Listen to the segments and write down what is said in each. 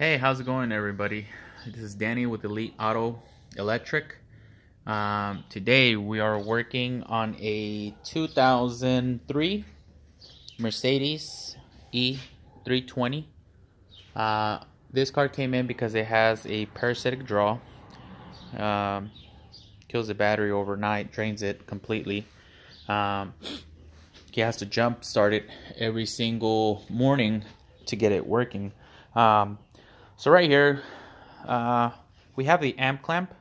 Hey, how's it going, everybody? This is Danny with Elite Auto Electric. Today we are working on a 2003 Mercedes E320. This car came in because it has a parasitic draw. Kills the battery overnight, drains it completely. He has to jump start it every single morning to get it working. So right here, we have the amp clamp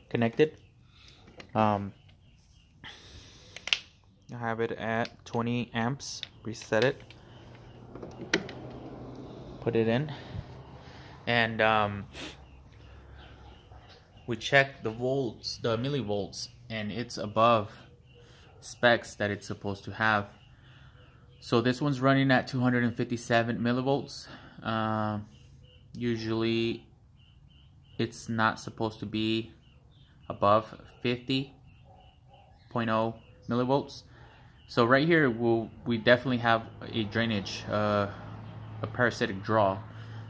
connected. I have it at 20 amps. Reset it. Put it in. And we check the volts, the millivolts, and it's above specs that it's supposed to have. So this one's running at 257 millivolts. Usually it's not supposed to be above 50.0 millivolts. So right here we definitely have a drainage, a parasitic draw,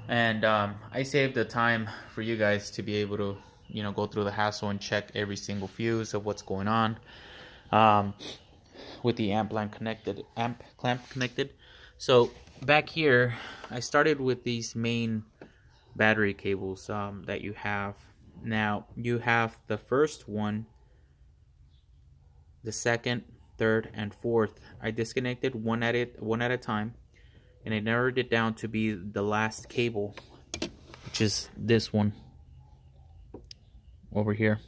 and I saved the time for you guys to be able to go through the hassle and check every single fuse of what's going on with the amp clamp connected. So back here I started with these main battery cables that you have. Now you have the first one, the second, third, and fourth. I disconnected one at a time, and I narrowed it down to be the last cable, which is this one over here.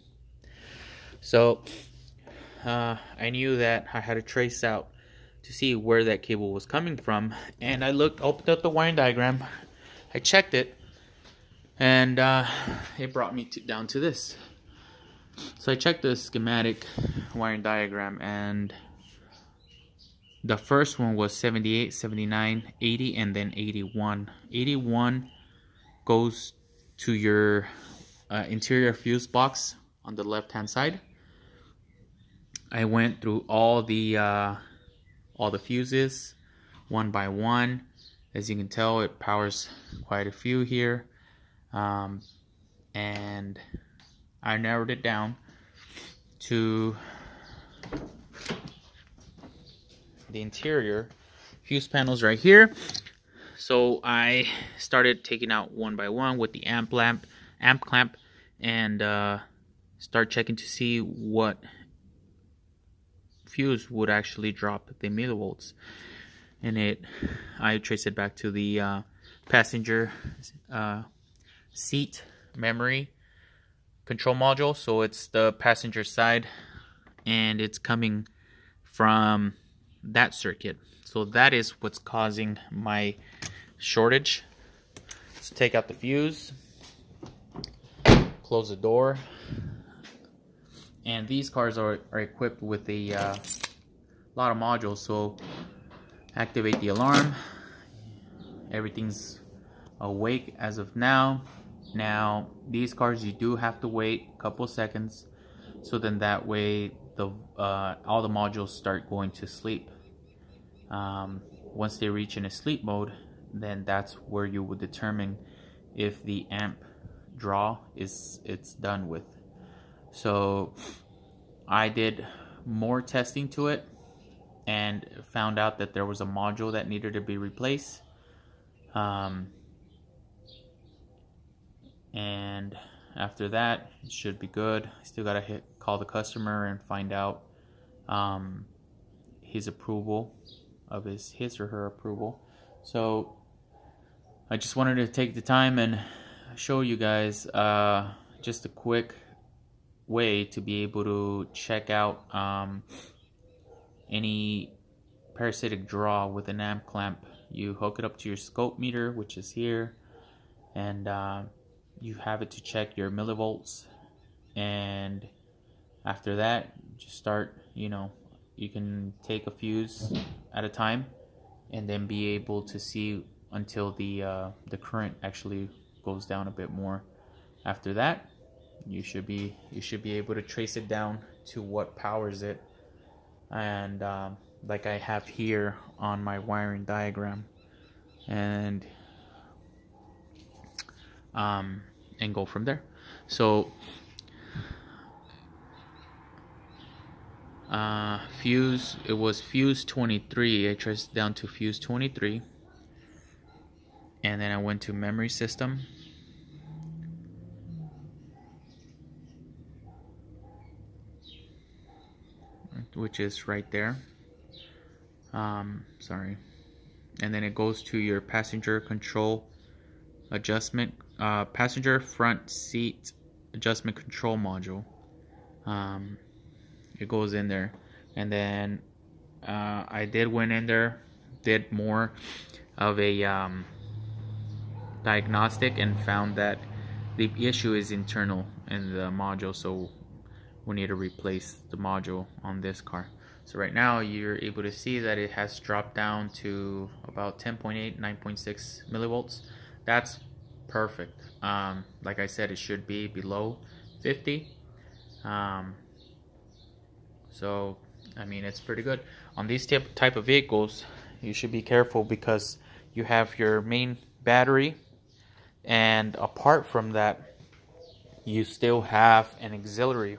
So I knew that I had to trace out to see where that cable was coming from, and I opened up the wiring diagram, I checked it, and it brought me down to this. So I checked the schematic wiring diagram, and the first one was 78, 79, 80, and then 81. 81 goes to your interior fuse box on the left hand side. I went through all the fuses one by one. As you can tell, it powers quite a few here. And I narrowed it down to the interior fuse panels right here. So I started taking out one by one with the amp clamp, and start checking to see what fuse would actually drop the millivolts. And I traced it back to the passenger seat memory control module. So it's the passenger side, and it's coming from that circuit. So that is what's causing my shortage. Let's take out the fuse, close the door, and these cars are equipped with a lot of modules. So activate the alarm. Everything's awake as of now. Now these cars, you do have to wait a couple seconds, so then that way all the modules start going to sleep. Once they reach in a sleep mode, then that's where you would determine if the amp draw it's done with. So I did more testing to it and found out that there was a module that needed to be replaced. And after that, it should be good. I still gotta call the customer and find out his approval of his or her approval. So I just wanted to take the time and show you guys just a quick way to be able to check out any parasitic draw with an amp clamp. You hook it up to your scope meter, which is here, and you have it to check your millivolts. And after that, just start, you can take a fuse at a time and then be able to see until the current actually goes down a bit more. After that, you should be able to trace it down to what powers it, and like I have here on my wiring diagram. And and go from there. So fuse, it was fuse 23. I traced down to fuse 23, and then I went to memory system, which is right there. Sorry. And then it goes to your passenger control adjustment, passenger front seat adjustment control module. It goes in there, and then I went in there, did more of a diagnostic, and found that the issue is internal in the module, so we need to replace the module on this car. So right now you're able to see that it has dropped down to about 10.8, 9.6 millivolts. That's perfect. Like I said, it should be below 50. So I mean, it's pretty good. On these type of vehicles, you should be careful because you have your main battery, and apart from that you still have an auxiliary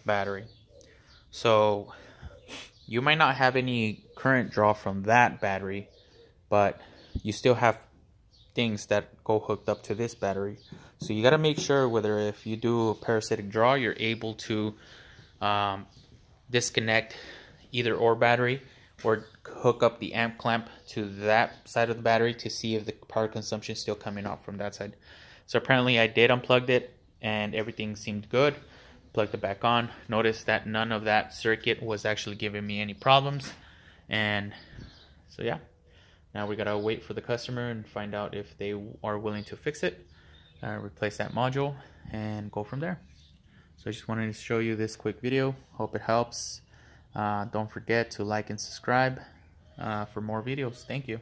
battery. So you might not have any current draw from that battery, but you still have things that go hooked up to this battery. So you got to make sure whether if you do a parasitic draw, you're able to disconnect either or battery, or hook up the amp clamp to that side of the battery to see if the power consumption is still coming off from that side. So apparently I did unplug it and everything seemed good. Plugged it back on. Notice that none of that circuit was actually giving me any problems. And so yeah, now we gotta wait for the customer and find out if they are willing to fix it, replace that module, and go from there. So I just wanted to show you this quick video. Hope it helps. Don't forget to like and subscribe for more videos. Thank you.